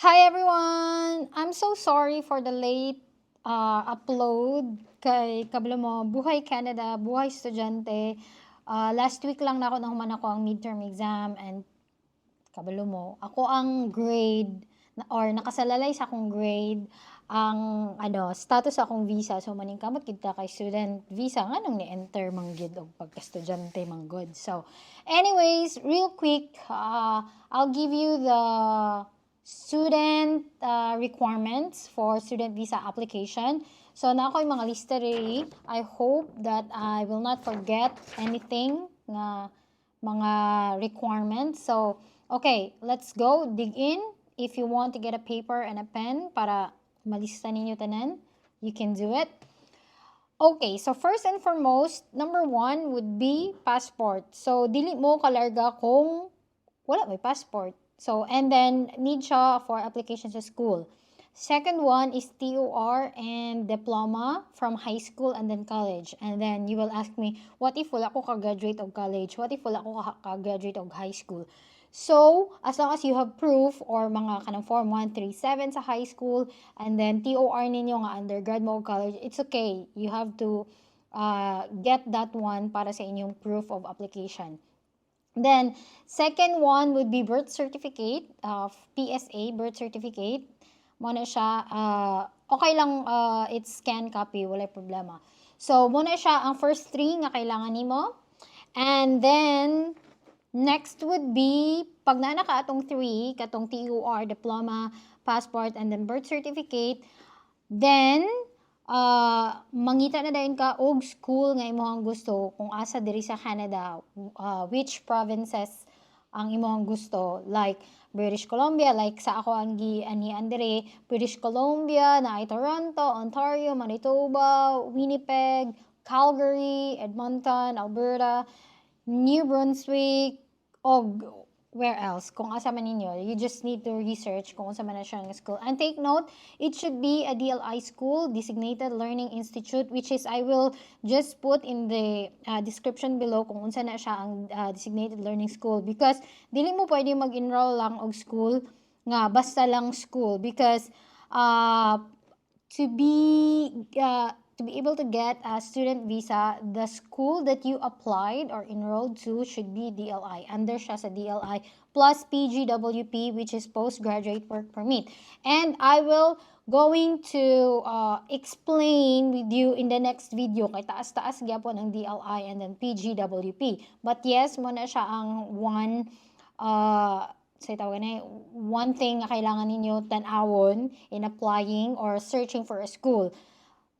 Hi everyone! I'm so sorry for the late upload kay kabalo mo, Buhay Canada, Buhay Estudyante. Last week lang na ako nahuman ako ang midterm exam and kabalo mo, ako ang grade or nakasalalay sa akong grade ang status akong visa. So maning kamot kita kay student visa nganong ni-enter manggid og pagka-estudyante manggod. So anyways, real quick, I'll give you the student requirements for student visa application. So na ako yung mga lista rin. I hope that I will not forget anything na mga requirements. So, okay, let's go. Dig in. If you want to get a paper and a pen para malista ninyo tanan, you can do it. Okay, so first and foremost, number 1 would be passport. So, dili mo kalarga kung wala may passport. So, and then, need siya for application sa school. Second one is TOR and diploma from high school and then college. And then, you will ask me, what if wala ko ka-graduate of college? What if wala ko ka-graduate of high school? So, as long as you have proof or mga kanang form 137 sa high school and then TOR ninyo nga undergrad mo o college, it's okay. You have to get that one para sa inyong proof of application. Then, second one would be birth certificate, PSA, birth certificate. Muna siya, okay lang, it's scan copy, wala problema. So, muna siya ang first 3 nga kailangan nimo. And then, next would be, pag na ka atong 3, katong TOR, diploma, passport, and then birth certificate, then, mangita na dayon ka og school nga imong gusto kung asa diri sa Canada, which provinces ang imong gusto, like British Columbia, like sa ako ang gianian diri, British Columbia, na ay Toronto, Ontario, Manitoba, Winnipeg, Calgary, Edmonton, Alberta, New Brunswick, og where else? Kung asa man ninyo, you just need to research kung asa man na siya ng school. And take note, it should be a DLI school, Designated Learning Institute, which is, I will just put in the description below kung unsa na siya ang Designated Learning School. Because, dili mo pwede mag-enroll lang og school nga, basta lang school. Because, to be able to get a student visa, the school that you applied or enrolled to should be DLI. Under siya sa DLI plus PGWP, which is Postgraduate Work Permit. And I will going to explain with you in the next video kay taas-taas gyapon ang DLI and then PGWP. But yes, muna siya ang one thing na kailangan ninyo tan-awon in applying or searching for a school.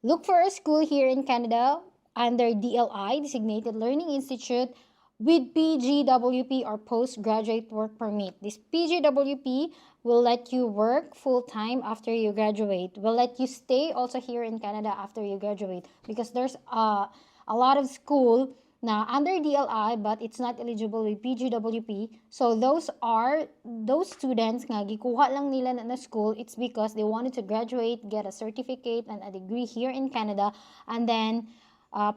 Look for a school here in Canada under DLI, Designated Learning Institute, with PGWP or Postgraduate Work Permit. This PGWP will let you work full-time after you graduate. Will let you stay also here in Canada after you graduate. Because there's a lot of school na under DLI but it's not eligible with PGWP. So those students nga gikuha lang nila na school, it's because they wanted to graduate, get a certificate and a degree here in Canada, and then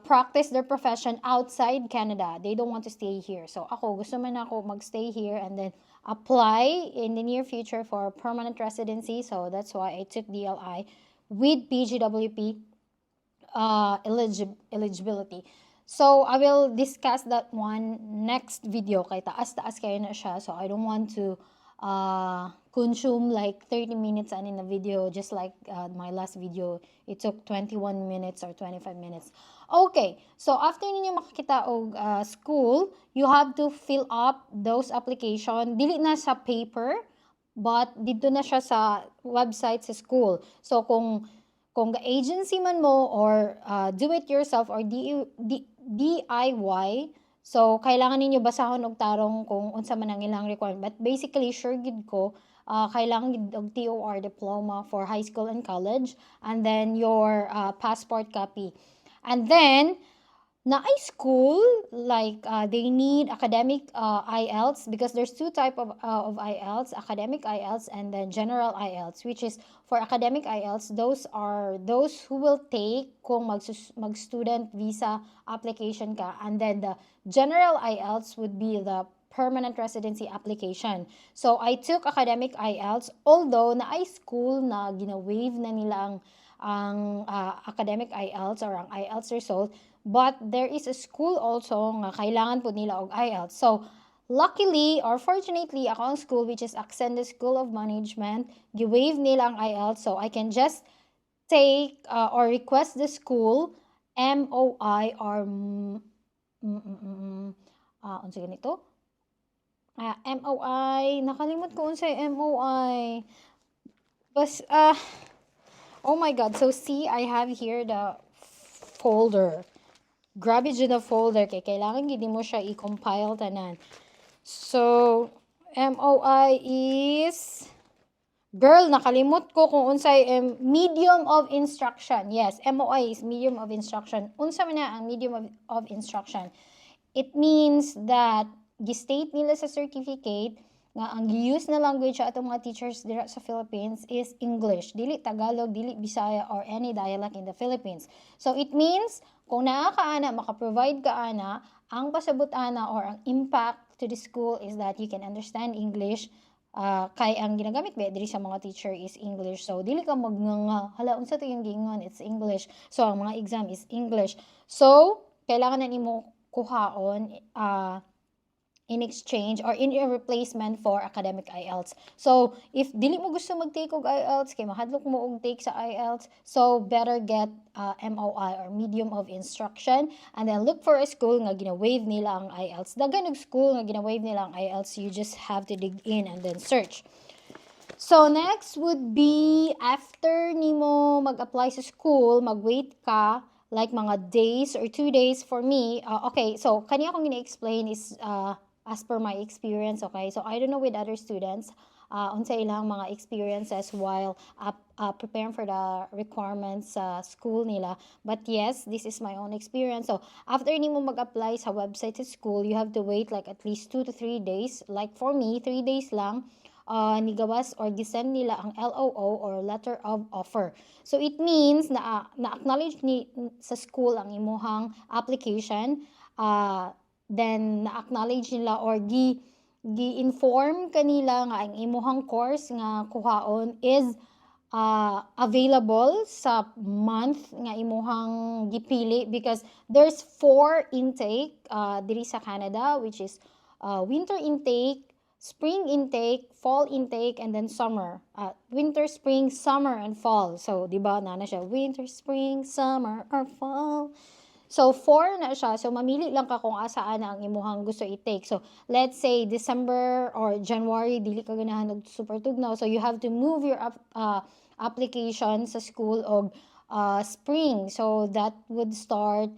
practice their profession outside Canada. They don't want to stay here. So ako, gusto man ako magstay here and then apply in the near future for permanent residency. So that's why I took DLI with PGWP eligibility. So, I will discuss that one next video. Kay taas-taas kayo na siya. So, I don't want to consume like 30 minutes in a video. Just like my last video, it took 21 minutes or 25 minutes. Okay. So, after ninyo makakita og school, you have to fill up those application. Dili na sa paper, but dito na siya sa website sa school. So, kung agency man mo or do it yourself or DIY, so kailangan ninyo basahon og tarong kung unsa man ang ilang requirement. But basically, sure gid ko, kailangan gid og TOR diploma for high school and college, and then your passport copy. And then, na ay school, like they need academic IELTS, because there's 2 type of IELTS, academic IELTS and then general IELTS, which is for academic IELTS, those are those who will take kung mag-student visa application ka, and then the general IELTS would be the permanent residency application. So, I took academic IELTS, although na ay school na gina-waive na nila ang academic IELTS or ang IELTS result, but there is a school also nga kailangan po nila og IELTS. So, luckily or fortunately, ako ang school which is Accended School of Management, gi-waive nila ang IELTS, so I can just take or request the school MOI or unsa ganito? MOI, nakalimot ko unsay MOI. Bas oh my god. So see, I have here the folder. Grabe dyan na folder kay kailangan gid mo siya i-compile tanan. So MOI is girl, nakalimot ko kung unsay medium of instruction. Yes, MOI is medium of instruction. Unsa man na ang medium of instruction? It means that gi-state nila sa certificate nga ang use na language sa atong mga teachers dira sa Philippines is English. Dili Tagalog, dili Bisaya or any dialect in the Philippines. So it means kung naa ka ana, maka-provide ka ana, ang pasabot ana or ang impact to the school is that you can understand English. Kay ang ginagamit ba diri sa mga teacher is English. So dili ka magnganga, hala unsa to yung gingon, it's English. So ang mga exam is English. So kailangan na nimo kuhaon in exchange or in a replacement for academic IELTS. So if dili mo gusto mag-take og IELTS kay mahadlok mo og take sa IELTS, so better get MOI or medium of instruction and then look for a school nga gina-waive nila ang IELTS. Daghan og school nga gina-waive nila ang IELTS, you just have to dig in and then search. So next would be after nimo mag-apply sa school, mag-wait ka like mga days or 2 days for me. Okay, so kaniya akong gina-explain is as per my experience, okay? So I don't know with other students, unsa ilang mga experiences while preparing for the requirements sa school nila. But yes, this is my own experience. So after nimo mag-apply sa website sa school, you have to wait like at least 2 to 3 days. Like for me, 3 days lang. Nigawas or gisend nila ang LOO or letter of offer. So it means na acknowledge ni sa school ang imuhang application, then na-acknowledge nila or gi-inform kanila nga ang imuhang course nga kuhaon is available sa month nga imuhang gipili because there's 4 intake diri sa Canada, which is winter intake, spring intake, fall intake, and then summer. Winter, spring, summer, and fall. So, di ba, na siya, winter, spring, summer, or fall. So, 4 na siya. So, mamili lang ka kung asaan ang imuhang gusto i-take. So, let's say, December or January, dili ka ganahan ng super tugnaw. So, you have to move your application sa school og spring. So, that would start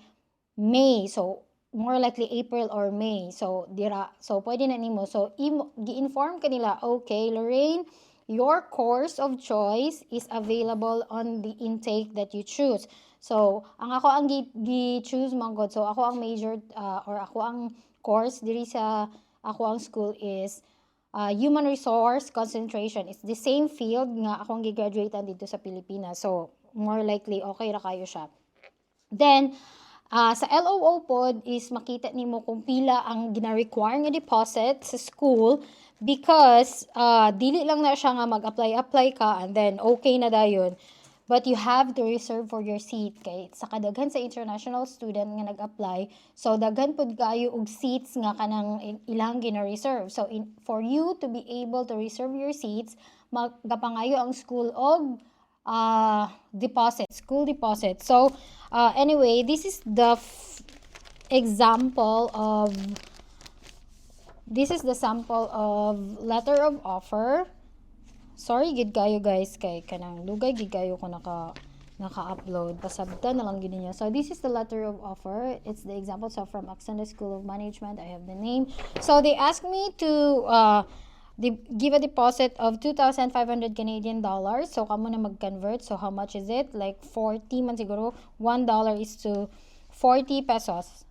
May. So, more likely April or May. So, dira. So, pwede na nimo. So, gi-inform ka nila, okay, Lorraine, your course of choice is available on the intake that you choose. So, ang ako ang gi-choose manggod. So, ako ang major or ako ang course diri sa ako ang school is human resource concentration. It's the same field nga ako ang gi-graduatean dito sa Pilipinas. So, more likely okay ra kayo siya. Then, sa LOO pod is makita nimo kung pila ang gina-require nga deposit sa school because dili lang na siya nga mag-apply ka and then okay na dayon. But you have to reserve for your seat kay sa kadaghan sa international student nga nag-apply. So daghan pud kayo og seats nga kanang ilang gina-reserve. So for you to be able to reserve your seats, magapangayo ang school og school deposit. So anyway, this is the example of sample of letter of offer. Sorry gid kayo guys kay kanang lugay gid kayo ko naka-upload pasabta na lang gid niya. So this is the letter of offer. It's the example. So from Accended School of Management, I have the name. So they asked me to give a deposit of 2,500 Canadian dollars. So kamo na mag-convert. So how much is it? Like 40 man siguro. $1 is to 40 pesos.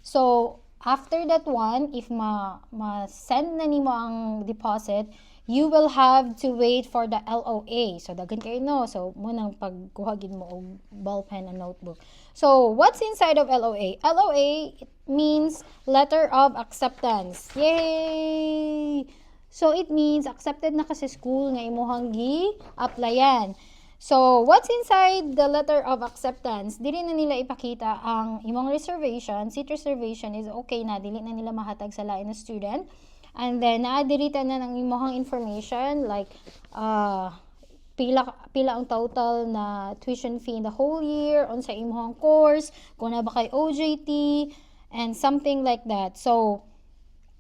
So after that one, if ma-send na nimo ang deposit, you will have to wait for the LOA. So, daghan kayo no. So, munang pagkuhagin mo og ballpen and notebook. So, what's inside of LOA? LOA means Letter of Acceptance. Yay! So, it means accepted na ka sa school nga imuhang gi-applyan. So, what's inside the Letter of Acceptance? Dili na nila ipakita ang imong reservation. Seat reservation is okay na. Dili na nila mahatag sa lain na student. And then, naadirita na ng imong information like pila ang total na tuition fee in the whole year, unsa imong course, kung na ba kay OJT, and something like that. So,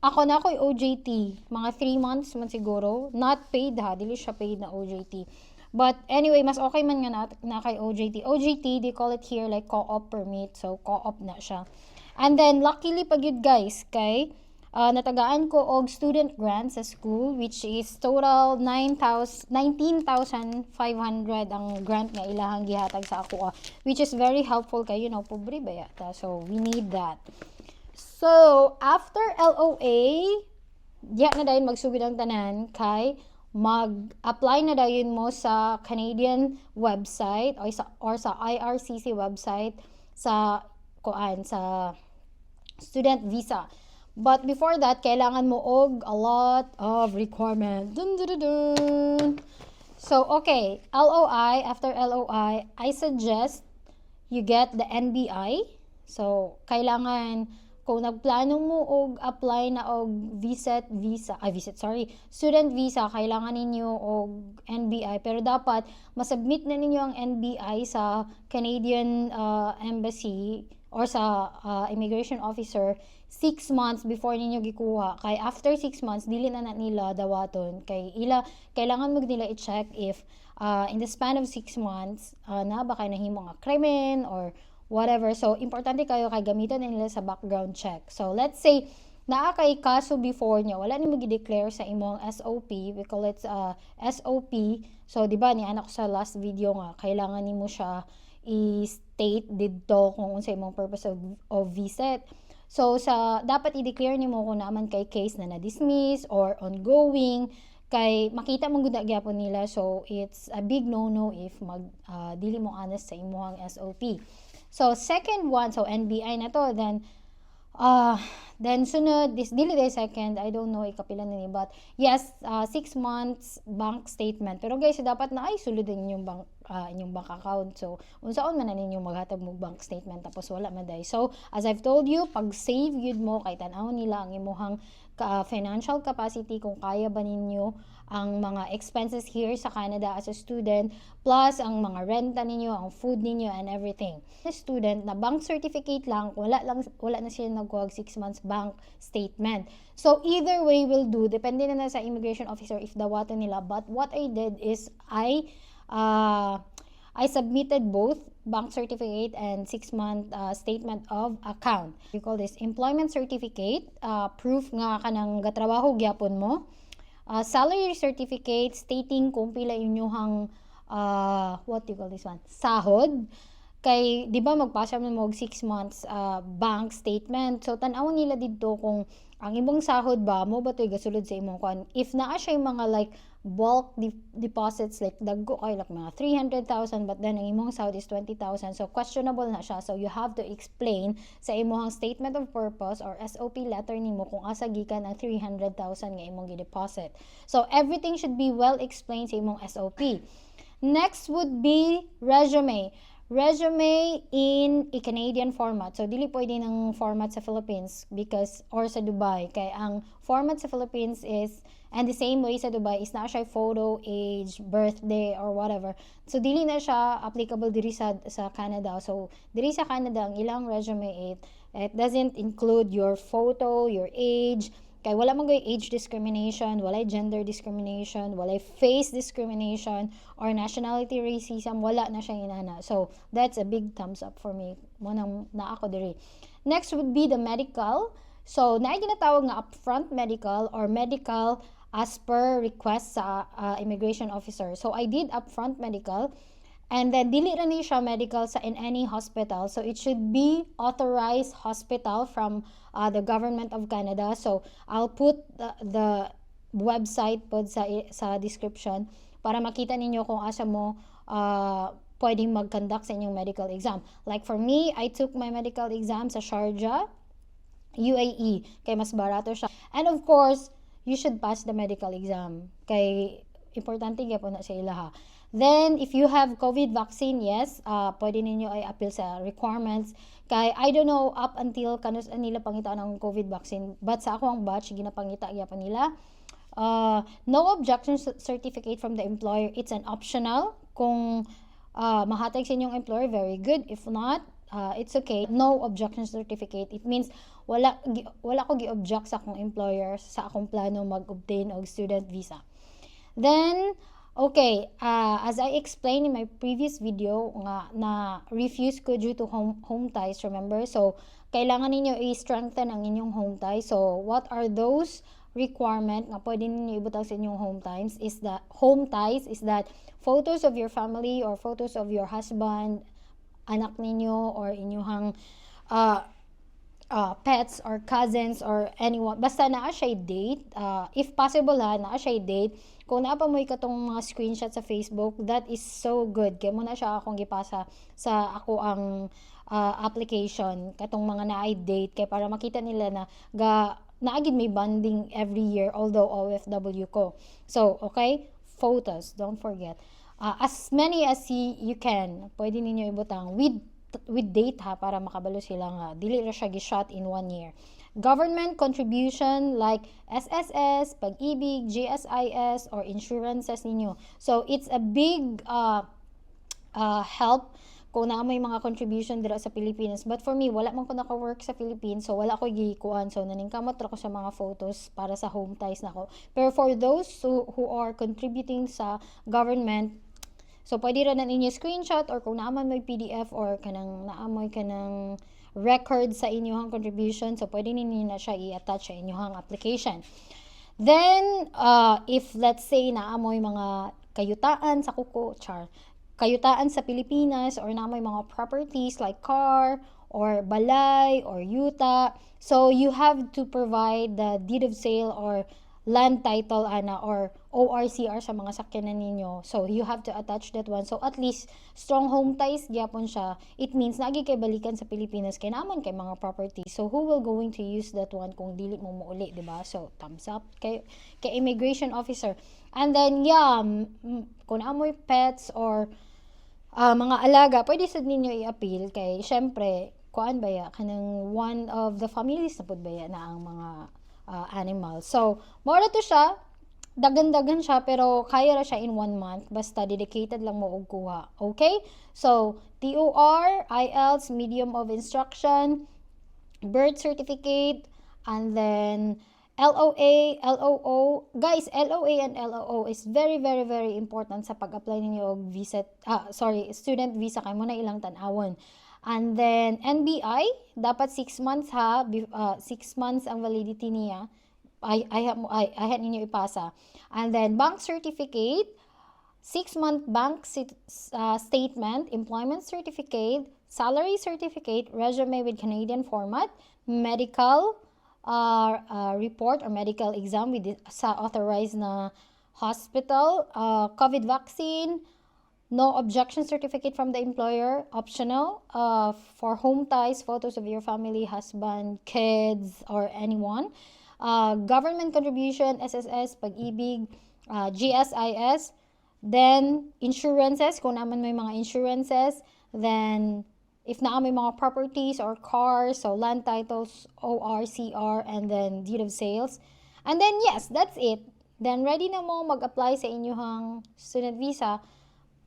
ako na ko'y OJT, mga 3 months man siguro, not paid ha, dili siya paid na OJT. But anyway, mas okay man nga na kay OJT. OJT, they call it here like co-op permit, so co-op na siya. And then, luckily pag yun guys, kay natagaan ko og student grant sa school, which is total 19,500 ang grant nga ilahang gihatag sa ako, which is very helpful kay, you know, pobre ba yata, so we need that. So after LOA, diya na dayon magsugod ang tanan kay mag-apply na dayon mo sa Canadian website or sa IRCC website sa student visa. But before that, kailangan mo og a lot of requirement. Dun, dun, dun, dun. So, okay. LOI, after LOI, I suggest you get the NBI. So, kailangan, kung nagplano mo og apply na og student visa, kailangan ninyo og NBI. Pero dapat, masubmit na ninyo ang NBI sa Canadian Embassy or sa immigration officer 6 months before ninyo gikuha. Kay after 6 months, dili na nila dawaton. Kailangan mo nila i-check if in the span of 6 months, na ba kayo nahimo nga krimen or whatever. So, importante kayo kay gamitan na nila sa background check. So, let's say, naa kay kaso before niya, wala nimo gi-declare sa imong SOP. We call it SOP. So, di ba, ni anak ko sa last video nga, kailangan nimo siya i-state dito kung unsa imong purpose of visit. So, dapat i-declare nimo kung naman kay case na na-dismiss or ongoing, kay makita mong gud gyapon nila. So, it's a big no-no if dili mo honest sa imong SOP. So, second one, so NBI na to, then sunod, dili day second, I don't know, ikapila na ni, but yes, 6 months bank statement. Pero guys, dapat na ay sulod inyong bank account. So, unsaon man na ninyong maghatag mo bank statement, tapos wala man day. So, as I've told you, pag save yun mo, kay tanaw nila ang imuhang financial capacity, kung kaya ba ninyo ang mga expenses here sa Canada as a student, plus ang mga renta ninyo, ang food ninyo, and everything. The student na bank certificate lang, wala na sila nagkuhag 6 months bank statement. So, either way will do. Depende na sa immigration officer if dawato nila. But what I did is, I submitted both bank certificate and 6-month statement of account. We call this employment certificate, proof nga kanang gatrabaho gyapon mo. Salary certificate stating kung pila inyong what do you call this one? Sahod. Kay, di ba magpasa mo og 6 months bank statement. So, tanaw nila dito kung ang imong sahod ba, mo ba ito'y gasulod sa imong kuan. If naa siya yung mga like bulk deposits, like dagko kay like mga 300,000, but then ang imong sahod is 20,000, so questionable na siya. So, you have to explain sa imong statement of purpose or SOP letter nimo kung asa gikan ang 300,000 nga imong gi-deposit. So, everything should be well explained sa imong SOP. Next would be resume. Resume in a Canadian format. So, dili pwede ng format sa Philippines or sa Dubai. Kaya ang format sa Philippines is, and the same way sa Dubai, is na siya photo, age, birthday, or whatever. So, dili na siya applicable diri sa Canada. So, diri sa Canada, ang ilang resume, it doesn't include your photo, your age. Kaya wala man gay age discrimination, wala gender discrimination, wala face discrimination, or nationality racism, wala na siya inana. So, that's a big thumbs up for me. Munang na ako diri. Next would be the medical. So, naay ginatawag nga upfront medical or medical as per request sa immigration officer. So, I did upfront medical. And then, dili ra ni siya medical in any hospital. So, it should be authorized hospital from the government of Canada. So, I'll put the website pod sa description para makita ninyo kung asa mo pwedeng mag-conduct sa inyong medical exam. Like for me, I took my medical exam sa Sharjah, UAE, kay mas barato siya. And of course, you should pass the medical exam. Kay importante gyapon na sa ilaha. Then, if you have COVID vaccine, yes, pwede ninyo ay appeal sa requirements. Kay, I don't know, up until kanus nila pangita ng COVID vaccine, but sa ako ang batch, ginapangita gyapon nila. No objection certificate from the employer, it's an optional. Kung mahatag sa inyong employer, very good. If not, it's okay. No objection certificate. It means wala ko gi-object sa akong employer sa akong plano mag-obtain og student visa. Then, okay, as I explained in my previous video nga na refuse ko due to home ties, remember? So, kailangan ninyo i-strengthen ang inyong home ties. So, what are those requirement nga pwede ninyo ibutang sa inyong home ties is that photos of your family or photos of your husband, anak ninyo, or inyong pets or cousins or anyone. Basta naa siya date. If possible naa siya date. Kung naapa mo ikatong mga screenshot sa Facebook, that is so good. Kaya muna siya akong gipasa sa ako ang application. Katong mga naay date. Kaya para makita nila na naagid may bonding every year, although OFW ko. So, okay? Photos, don't forget. As many as you can, pwede ninyo ibutang with date ha, para makabalo sila nga dili ra siya gi-shot in 1 year. Government contribution like SSS, Pag-ibig, GSIS, or insurances ninyo. So, it's a big help kung na may mga contribution dira sa Pilipinas. But for me, wala man ko naka-work sa Philippines, so wala ko gikuan. So, naningkamot ra ko sa mga photos para sa home ties nako. Pero for those who are contributing sa government, so pwede ra na ninyo screenshot or kung naaman may PDF or kanang naamoy kanang record sa inyong contribution, so pwede ninyo na siya i-attach sa inyong application. Then, if let's say naamoy mga kayutaan sa kayutaan sa Pilipinas or naamoy mga properties like car or balay or yuta, so you have to provide the deed of sale or land title or ORCR sa mga sakyanan ninyo. So, you have to attach that one. So, at least, strong home ties, gyapon siya. It means, nagi kay balikan sa Pilipinas, kay naman kay mga property. So, who will going to use that one kung dili mo muuli, diba? So, thumbs up kay immigration officer. And then, yeah, kung amoy pets or mga alaga, pwede sad ninyo i-appeal kay, syempre, kuan baya, kanang one of the families na pud baya na ang mga animals. So, mora to siya, dagan-dagan siya, pero kaya ra siya in 1 month, basta dedicated lang mo og kuha. Okay? So, TOR, IELTS, medium of instruction, birth certificate, and then LOA, LOO. Guys, LOA and LOO is very, very, very important sa pag-apply ninyo og student visa, kay mo na ilang tan-awon. And then, NBI, dapat 6 months ha, 6 months ang validity niya. I had ninyo ipasa. And then, bank certificate, 6-month bank statement, employment certificate, salary certificate, resume with Canadian format, medical report or medical exam sa authorized na hospital, COVID vaccine, no objection certificate from the employer, optional. For home ties, photos of your family, husband, kids, or anyone. Government contribution, SSS, Pag-ibig, GSIS. Then, insurances, kung naman may mga insurances. Then, if na may mga properties or cars, so land titles, ORCR, and then deed of sales. And then, yes, that's it. Then, ready na mo mag-apply sa inyong student visa.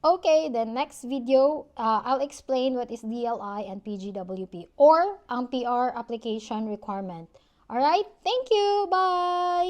Okay, then next video, I'll explain what is DLI and PGWP or ang PR application requirement. Alright, thank you, bye!